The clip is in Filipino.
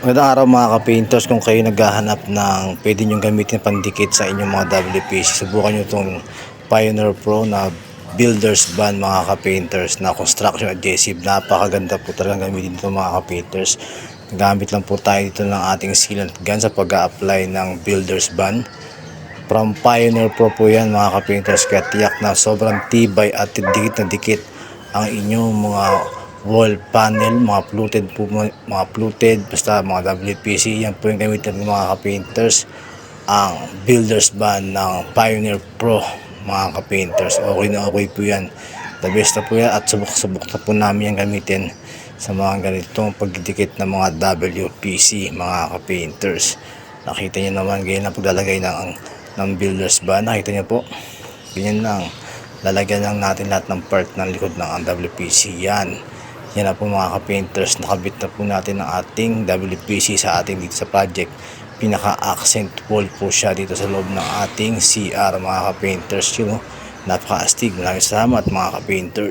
Magandang araw mga ka-painters. Kung kayo naghahanap ng pwede nyo gamitin pandikit sa inyong mga WPC, subukan nyo itong Pioneer Pro na builder's band mga ka-painters na construction adhesive. Napakaganda po talagang gamitin ito mga ka-painters. Gamit lang po tayo dito ng ating sealant gun sa pag-a-apply ng builder's band. From Pioneer Pro po yan mga ka-painters, kaya tiyak na sobrang tibay at dikit na dikit ang inyong mga wall panel, mga fluted, basta mga WPC. Yan po yung gamitin ng mga ka-painters, ang builder's band ng Pioneer Pro mga ka-painters. Okay na okay po yan, the best na po yan, at subok-subok na po namin yung gamitin sa mga ganitong pagdidikit ng mga WPC mga ka-painters. Nakita nyo naman, ganyan na paglalagay ng builder's band. Nakita nyo po, ganyan lang, lalagyan lang natin lahat ng part ng likod ng WPC. Yan na po mga ka-painters, nakabit na po natin ang ating WPC sa ating dito sa project. Pinaka-accent wall po siya dito sa loob ng ating CR mga ka-painters. Yun, napaka-astig. Maraming salamat mga ka-painters.